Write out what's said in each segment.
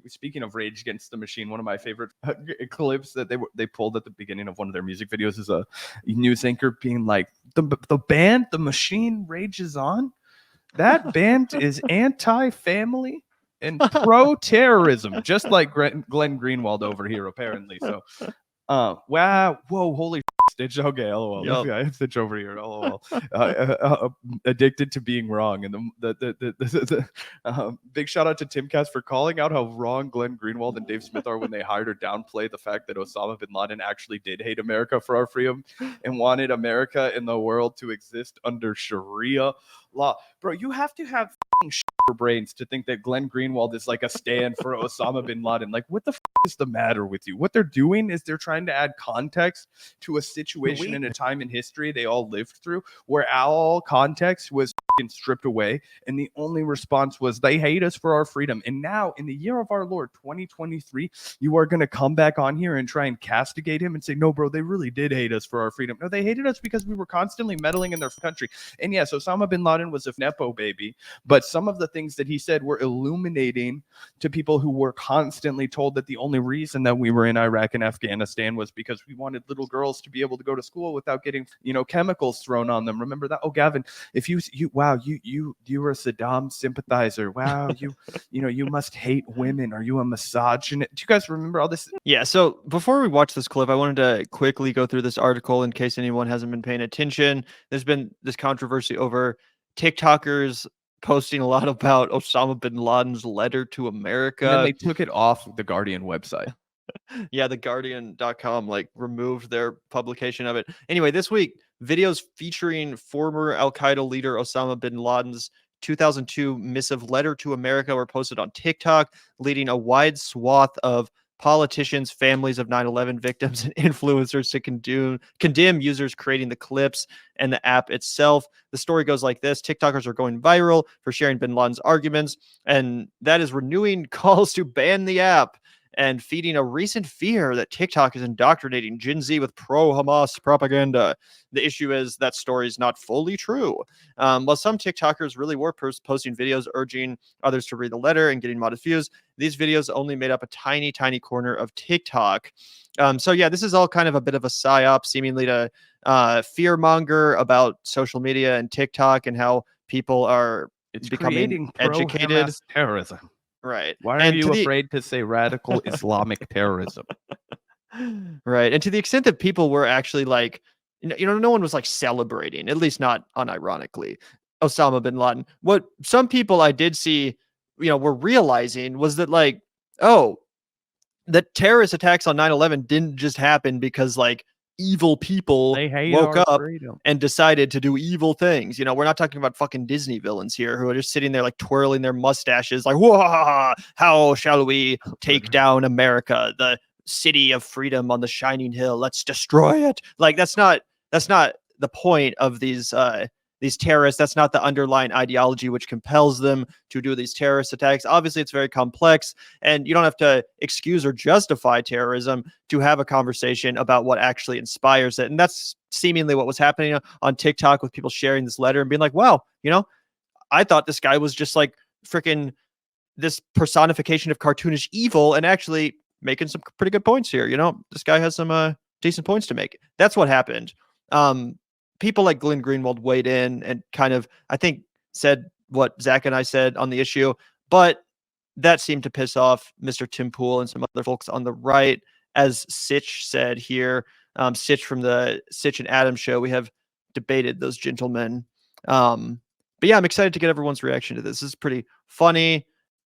speaking of Rage Against the Machine, one of my favorite clips that they pulled at the beginning of one of their music videos is a news anchor being like, the band, The Machine rages on. That band is anti-family and pro-terrorism, just like Glenn Greenwald over here, apparently. So, wow, whoa, holy Stitch. Okay, lol. Yup. Yeah, Stitch over here. Lol. Addicted to being wrong. And the big shout out to Timcast for calling out how wrong Glenn Greenwald and Dave Smith are when they hide or downplay the fact that Osama bin Laden actually did hate America for our freedom and wanted America and the world to exist under Sharia law. Bro, you have to have brains to think that Glenn Greenwald is like a stand for Osama bin Laden. Like, what the is the matter with you? What they're doing is they're trying to add context to a situation in a time in history they all lived through where all context was stripped away, and the only response was they hate us for our freedom. And now, in the year of our Lord 2023, you are going to come back on here and try and castigate him and say, no, bro, they really did hate us for our freedom. No, they hated us because we were constantly meddling in their country. And yes, Osama bin Laden was a Nepo baby, but some of the things that he said were illuminating to people who were constantly told that the only reason that we were in Iraq and Afghanistan was because we wanted little girls to be able to go to school without getting, chemicals thrown on them. Remember that? Oh, Gavin, if you wow, you were a Saddam sympathizer. Wow, you must hate women. Are you a misogynist? Do you guys remember all this? Yeah, so before we watch this clip, I wanted to quickly go through this article in case anyone hasn't been paying attention. There's been this controversy over TikTokers posting a lot about Osama bin Laden's letter to America. And then they took it off the Guardian website. Yeah, the Guardian.com removed their publication of it. Anyway, this week, videos featuring former Al-Qaeda leader Osama bin Laden's 2002 missive letter to America were posted on TikTok, leading a wide swath of politicians, families of 9/11 victims, and influencers to condemn users creating the clips and the app itself. The story goes like this. TikTokers are going viral for sharing bin Laden's arguments, and that is renewing calls to ban the app and feeding a recent fear that TikTok is indoctrinating Gen Z with pro-Hamas propaganda. The issue is that story is not fully true. While some TikTokers really were posting videos urging others to read the letter and getting modest views, these videos only made up a tiny, tiny corner of TikTok. So yeah, this is all kind of a bit of a psyop, seemingly to fearmonger about social media and TikTok and how people are becoming educated. Terrorism. Right. Why are you afraid to say radical Islamic terrorism? Right. And to the extent that people were actually no one was celebrating, at least not unironically, Osama bin Laden. What some people I did see, were realizing was that the terrorist attacks on 9/11 didn't just happen because evil people woke up and decided to do evil things. We're not talking about fucking Disney villains here who are just sitting there twirling their mustaches whoa, how shall we take down America, the city of freedom on the shining hill, let's destroy it. That's not the point of these terrorists. That's not the underlying ideology which compels them to do these terrorist attacks. Obviously, it's very complex, and you don't have to excuse or justify terrorism to have a conversation about what actually inspires it. And that's seemingly what was happening on TikTok with people sharing this letter and being like, wow, I thought this guy was just freaking this personification of cartoonish evil and actually making some pretty good points here. This guy has some decent points to make. That's what happened. People like Glenn Greenwald weighed in and kind of, I think, said what Zach and I said on the issue, but that seemed to piss off Mr. Tim Pool and some other folks on the right. As Sitch said here, Sitch from the Sitch and Adams show, we have debated those gentlemen. But yeah, I'm excited to get everyone's reaction to this. This is pretty funny.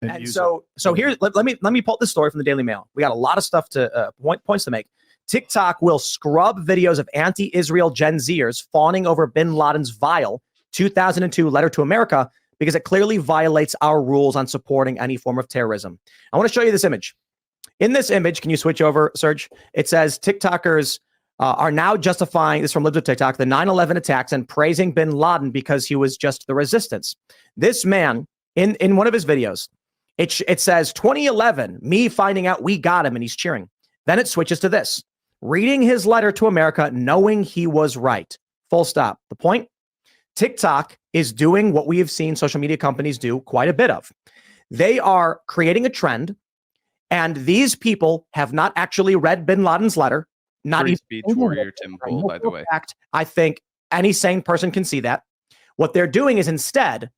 And so here, let me pull up this story from the Daily Mail. We got a lot of stuff to points to make. TikTok will scrub videos of anti-Israel Gen Zers fawning over bin Laden's vile 2002 letter to America because it clearly violates our rules on supporting any form of terrorism. I want to show you this image. In this image, can you switch over, Serge? It says TikTokers are now justifying, this from Libs of TikTok, the 9/11 attacks and praising bin Laden because he was just the resistance. This man, in one of his videos, it says 2011, me finding out we got him, and he's cheering. Then it switches to this. Reading his letter to America, knowing he was right. Full stop. The point? TikTok is doing what we have seen social media companies do quite a bit of. They are creating a trend, and these people have not actually read bin Laden's letter. Not Free even speech warrior Tim Pool, by the way. fact, I think any sane person can see that. What they're doing is instead,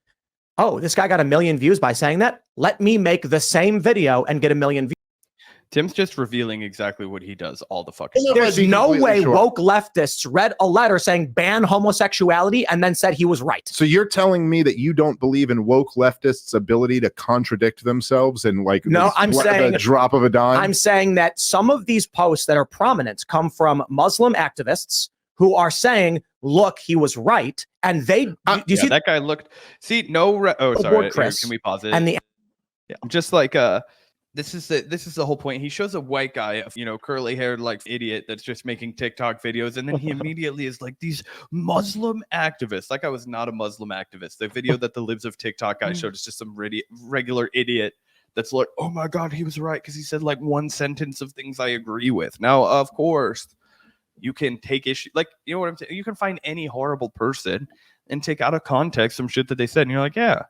oh, this guy got 1 million views by saying that. Let me make the same video and get 1 million views. Tim's just revealing exactly what he does all the fucking time. There's no way woke leftists read a letter saying ban homosexuality and then said he was right. So you're telling me that you don't believe in woke leftists' ability to contradict themselves and like no, I'm saying the drop of a dime? I'm saying that some of these posts that are prominent come from Muslim activists who are saying, look, he was right. And they do you see that guy looked sorry, Chris, can we pause it? and the just like this is the whole point. He shows a white guy, curly haired like idiot that's just making TikTok videos, and then he immediately is like, these Muslim activists. Like, I was not a Muslim activist. The video that the Libs of TikTok guy showed is just some regular idiot that's like, oh my god, he was right because he said like one sentence of things I agree with. Now, of course, you can take issue, like, you know what I'm saying? You can find any horrible person and take out of context some shit that they said, and you're like, yeah,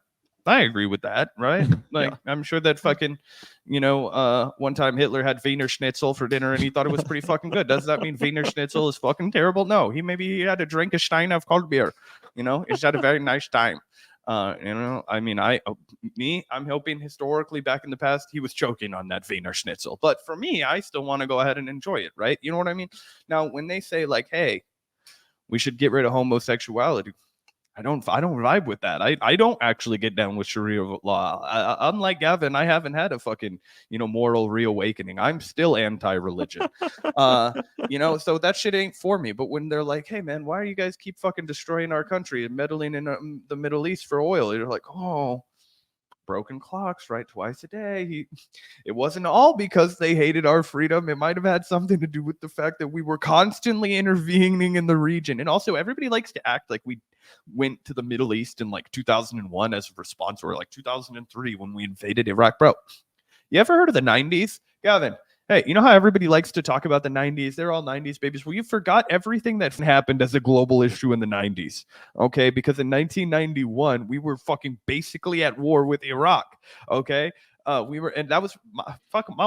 I agree with that, right? Like, I'm sure that fucking, one time Hitler had Wiener Schnitzel for dinner and he thought it was pretty fucking good. Does that mean Wiener Schnitzel is fucking terrible? No, he had to drink a Stein of cold beer. It's had a very nice time. I mean, I'm hoping historically back in the past he was choking on that Wiener Schnitzel. But for me, I still want to go ahead and enjoy it, right? You know what I mean? Now, when they say like, hey, we should get rid of homosexuality, I don't vibe with that. I don't actually get down with Sharia law. Unlike Gavin, I haven't had a fucking, moral reawakening. I'm still anti-religion. So that shit ain't for me. But when they're like, hey man, why are you guys keep fucking destroying our country and meddling in the Middle East for oil? You're like, oh, broken clocks, right? Twice a day. It wasn't all because they hated our freedom. It might have had something to do with the fact that we were constantly intervening in the region. And also, everybody likes to act like we went to the Middle East in like 2001 as a response, or like 2003 when we invaded Iraq. Bro, you ever heard of the 90s? Gavin, hey, you know how everybody likes to talk about the 90s? They're all 90s babies. Well, you forgot everything that happened as a global issue in the 90s, okay? Because in 1991, we were fucking basically at war with Iraq, okay? We were, and that was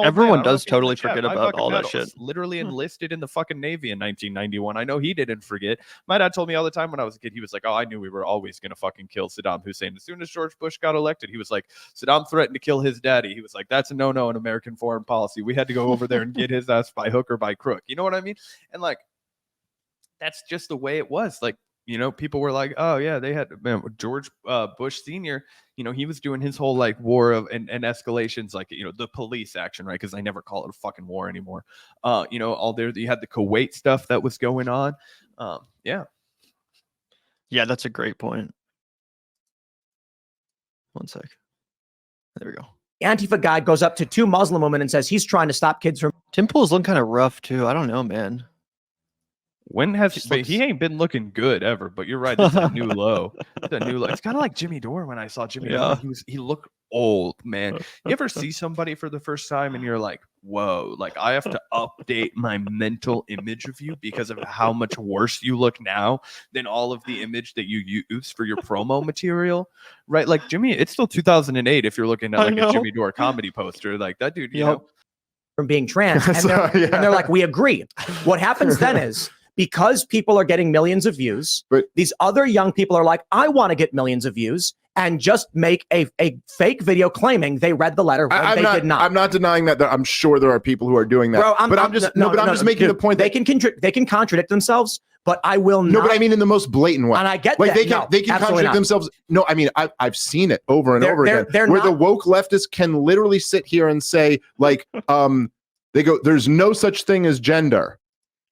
everyone does totally forget about all that shit. Literally enlisted in the fucking Navy in 1991. I know he didn't forget. My dad told me all the time when I was a kid, he was like, oh, I knew we were always going to fucking kill Saddam Hussein. As soon as George Bush got elected, he was like, Saddam threatened to kill his daddy. He was like, that's a no-no in American foreign policy. We had to go over there and get his ass by hook or by crook. You know what I mean? And like, that's just the way it was. Like, people were like, oh yeah, they had George Bush Sr., he was doing his whole like war of and escalations, like, the police action, right? Because they never call it a fucking war anymore. All there, you had the Kuwait stuff that was going on. Yeah, that's a great point. One sec. There we go. Antifa guy goes up to 2 Muslim women and says he's trying to stop kids from. Tim Pool's looking kind of rough too. I don't know, man. When has he ain't been looking good ever? But you're right, this is a new low. It's a new low. It's kind of like Jimmy Dore. When I saw Jimmy Dore, he looked old, man. You ever see somebody for the first time and you're like, whoa, like I have to update my mental image of you because of how much worse you look now than all of the image that you use for your promo material, right? Like Jimmy, it's still 2008 if you're looking at like a Jimmy Dore comedy poster, like that dude, you know, from being trans, and they're like, we agree. What happens then is, because people are getting millions of views, these other young people are like, I want to get millions of views, and just make a fake video claiming they read the letter when they did not. I'm not denying that. I'm sure there are people who are doing that. Bro, I'm just making the point that they can contradict themselves, but I will not. No, but I mean in the most blatant way. And I get like that. They can contradict themselves. No, I mean I've seen it over and over again where the woke leftists can literally sit here and say like they go, there's no such thing as gender.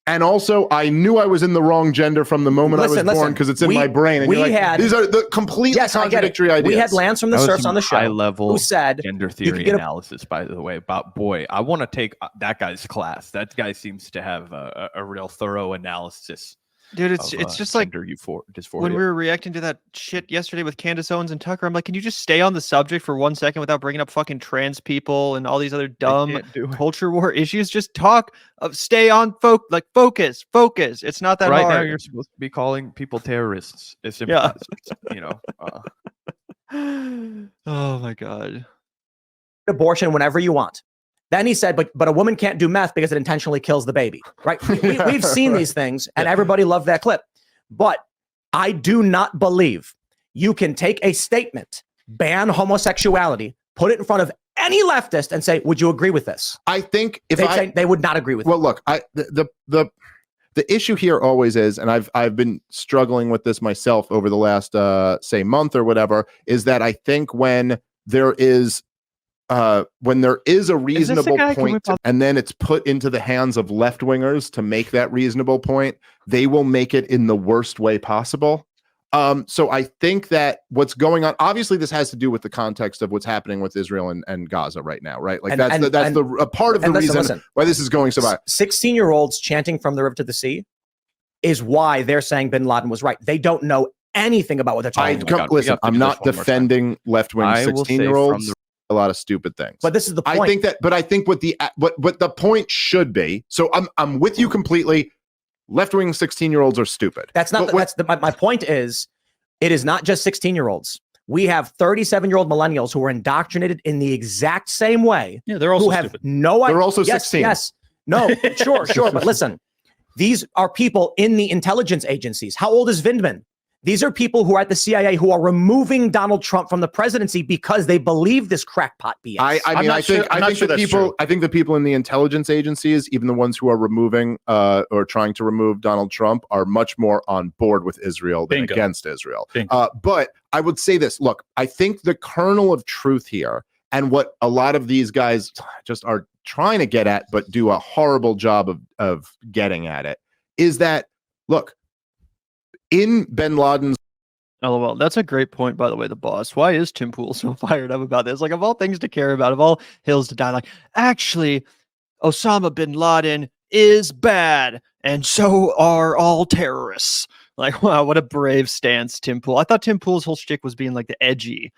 And also, I knew I was in the wrong gender from the moment I was born because it's in my brain. And these are the completely contradictory ideas. We had Lance from the Surfs on the show high-level who said gender theory analysis, by the way. But boy, I want to take that guy's class. That guy seems to have a real thorough analysis. Dude, it's just like dysphoria. When we were reacting to that shit yesterday with Candace Owens and Tucker, I'm like, can you just stay on the subject for 1 second without bringing up fucking trans people and all these other dumb culture war issues? Just talk, stay on focus. It's not that hard. Right now, you're supposed to be calling people terrorists. It's impossible, Oh my god. abortion whenever you want. Then he said, but a woman can't do meth because it intentionally kills the baby, right? We've seen these things, and everybody loved that clip. But I do not believe you can take a statement, ban homosexuality, put it in front of any leftist and say, would you agree with this? I think if they would not agree with it. Well, look, the issue here always is, and I've been struggling with this myself over the last say month or whatever, is that I think when there is a reasonable point and then it's put into the hands of left-wingers to make that reasonable point, they will make it in the worst way possible. So I think that what's going on, obviously this has to do with the context of what's happening with Israel and Gaza right now, right? Like that's a part of the reason why this is going so bad. 16-year-olds chanting from the river to the sea is why they're saying bin Laden was right. They don't know anything about what they're talking about. Listen, I'm not defending left-wing 16-year-olds. A lot of stupid things, but this is the point. I think what the point should be. So I'm with you completely. Left-wing 16-year-olds are stupid. That's not. My point is, it is not just 16-year-olds. We have 37-year-old millennials who are indoctrinated in the exact same way. Yeah, they're also who have stupid. No idea. They're also 16. Yes. No. Sure. But listen, these are people in the intelligence agencies. How old is Vindman? These are people who are at the CIA who are removing Donald Trump from the presidency because they believe this crackpot BS. I think the people in the intelligence agencies, even the ones who are removing or trying to remove Donald Trump, are much more on board with Israel than against Israel. But I would say this: look, I think the kernel of truth here, and what a lot of these guys just are trying to get at, but do a horrible job of getting at it, is that look. In bin Laden's LOL. That's a great point, by the way, the boss. Why is Tim Pool so fired up about this? Like, of all things to care about, of all hills to die, like, actually, Osama bin Laden is bad, and so are all terrorists. Like, wow, what a brave stance, Tim Pool. I thought Tim Pool's whole shtick was being like the edgy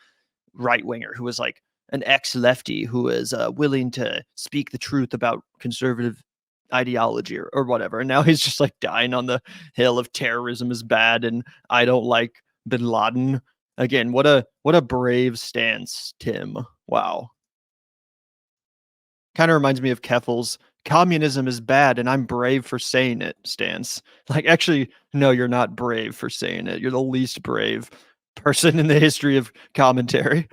right-winger who was like an ex-lefty who is willing to speak the truth about conservative ideology or whatever, and now he's just like dying on the hill of terrorism is bad and I don't like bin Laden. Again, what a brave stance, Tim. Wow. Kind of reminds me of Keffel's communism is bad and I'm brave for saying it stance. Like, actually, no, you're not brave for saying it. You're the least brave person in the history of commentary.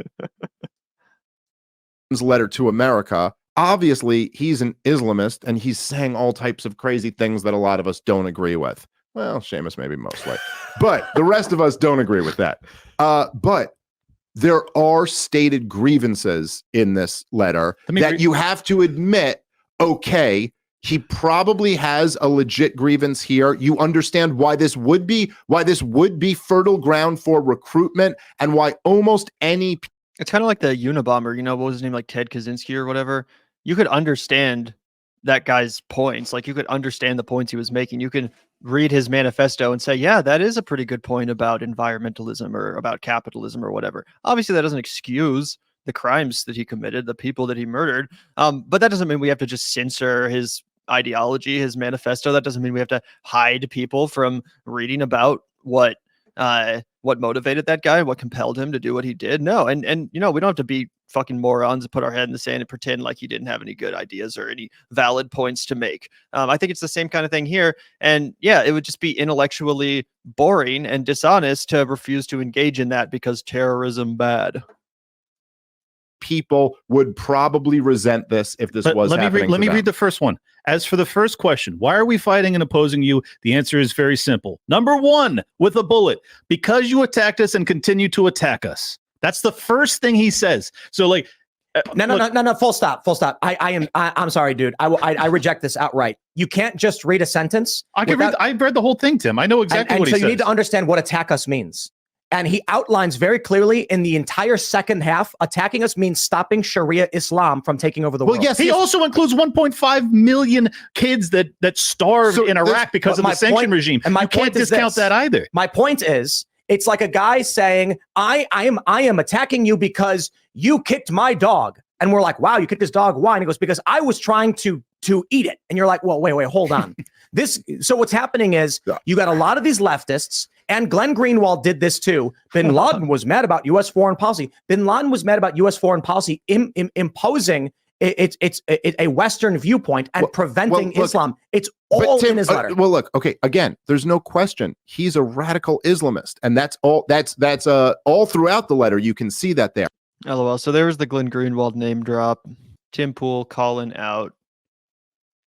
Letter to America. Obviously, he's an Islamist, and he's saying all types of crazy things that a lot of us don't agree with. Well, Seamus maybe mostly, but the rest of us don't agree with that. But there are stated grievances in this letter that you have to admit, okay, he probably has a legit grievance here. You understand why this would be fertile ground for recruitment, and why almost any... It's kind of like the Unabomber, what was his name, like Ted Kaczynski or whatever. You could understand that guy's points. Like, you could understand the points he was making. You can read his manifesto and say, yeah, that is a pretty good point about environmentalism or about capitalism or whatever. Obviously, that doesn't excuse the crimes that he committed, the people that he murdered. But that doesn't mean we have to just censor his ideology, his manifesto. That doesn't mean we have to hide people from reading about what motivated that guy, what compelled him to do what he did. No, and we don't have to be fucking morons and put our head in the sand and pretend like he didn't have any good ideas or any valid points to make. I think it's the same kind of thing here. And yeah, it would just be intellectually boring and dishonest to refuse to engage in that because terrorism bad. People would probably resent this if this was happening. Let me read the first one. As for the first question, why are we fighting and opposing you? The answer is very simple. Number one, with a bullet, because you attacked us and continue to attack us. That's the first thing he says. So like, no, full stop. I'm sorry, dude. I reject this outright. You can't just read a sentence. I've read the whole thing, Tim. I know exactly what he says. So you need to understand what attack us means. And he outlines very clearly in the entire second half, attacking us means stopping Sharia Islam from taking over the world. Well, yes, he also includes 1.5 million kids that starved in Iraq because of the sanction regime. And you can't discount that either. My point is, it's like a guy saying, I am attacking you because you kicked my dog. And we're like, wow, you kicked his dog. Why? And he goes, because I was trying to to eat it. And you're like, well, wait, hold on. So what's happening is you got a lot of these leftists, and Glenn Greenwald did this too. Bin Laden was mad about U.S. foreign policy. Bin Laden was mad about U.S. foreign policy imposing it's a Western viewpoint and preventing Islam. It's all in his letter. Well, look, okay, again, there's no question. He's a radical Islamist, and that's all throughout the letter. You can see that there. LOL. So there's the Glenn Greenwald name drop. Tim Pool calling out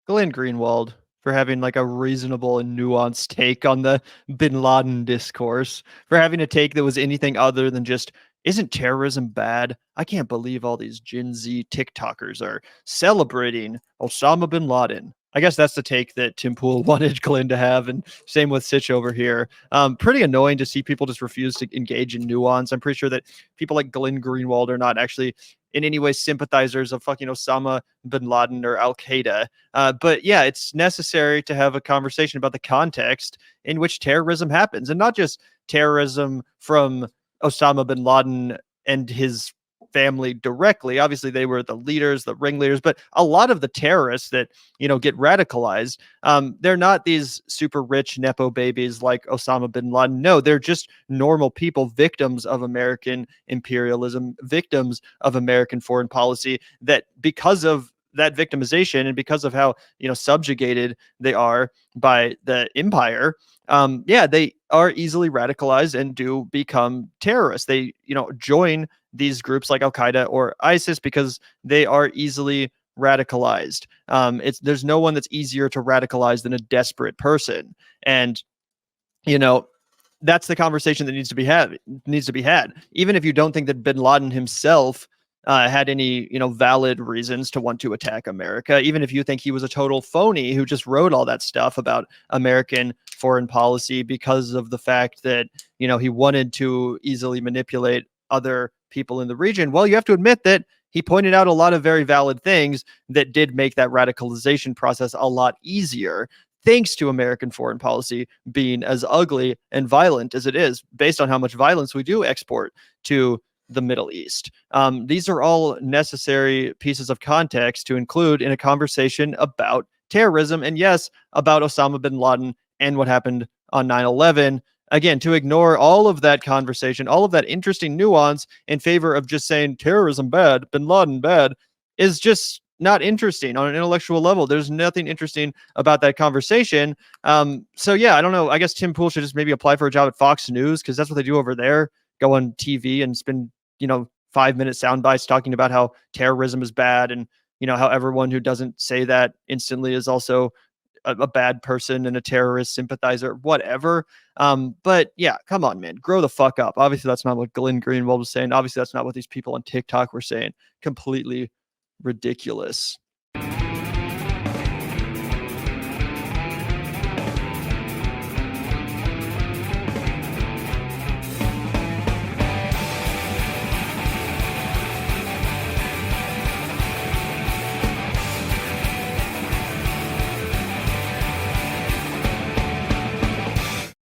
Glenn Greenwald for having like a reasonable and nuanced take on the Bin Laden discourse, for having a take that was anything other than just, isn't terrorism bad? I can't believe all these Gen Z TikTokers are celebrating Osama bin Laden. I guess that's the take that Tim Pool wanted Glenn to have, and same with Sitch over here. Pretty annoying to see people just refuse to engage in nuance. I'm pretty sure that people like Glenn Greenwald are not actually in any way sympathizers of fucking Osama bin Laden or Al-Qaeda. But yeah, it's necessary to have a conversation about the context in which terrorism happens, and not just terrorism from Osama bin Laden and his family directly. Obviously, they were the leaders, the ringleaders, but a lot of the terrorists that, get radicalized, they're not these super rich Nepo babies like Osama bin Laden. No, they're just normal people, victims of American imperialism, victims of American foreign policy, that because of that victimization and because of how, subjugated they are by the empire, they are easily radicalized and do become terrorists. They, join these groups like Al-Qaeda or ISIS because they are easily radicalized. There's no one that's easier to radicalize than a desperate person. And, that's the conversation that needs to be had. Even if you don't think that bin Laden himself had any, valid reasons to want to attack America, even if you think he was a total phony who just wrote all that stuff about American foreign policy because of the fact that, he wanted to easily manipulate other people in the region, well, you have to admit that he pointed out a lot of very valid things that did make that radicalization process a lot easier, thanks to American foreign policy being as ugly and violent as it is, based on how much violence we do export to the Middle East. These are all necessary pieces of context to include in a conversation about terrorism, and yes, about Osama bin Laden and what happened on 9/11. Again, to ignore all of that conversation, all of that interesting nuance in favor of just saying terrorism bad, bin Laden bad, is just not interesting on an intellectual level. There's nothing interesting about that conversation. So yeah, I don't know. I guess Tim Pool should just maybe apply for a job at Fox News, because that's what they do over there. Go on TV and spend 5-minute sound bites talking about how terrorism is bad, and how everyone who doesn't say that instantly is also a bad person and a terrorist sympathizer, whatever. But yeah, come on, man, grow the fuck up. Obviously, that's not what Glenn Greenwald was saying. Obviously, that's not what these people on TikTok were saying. Completely ridiculous.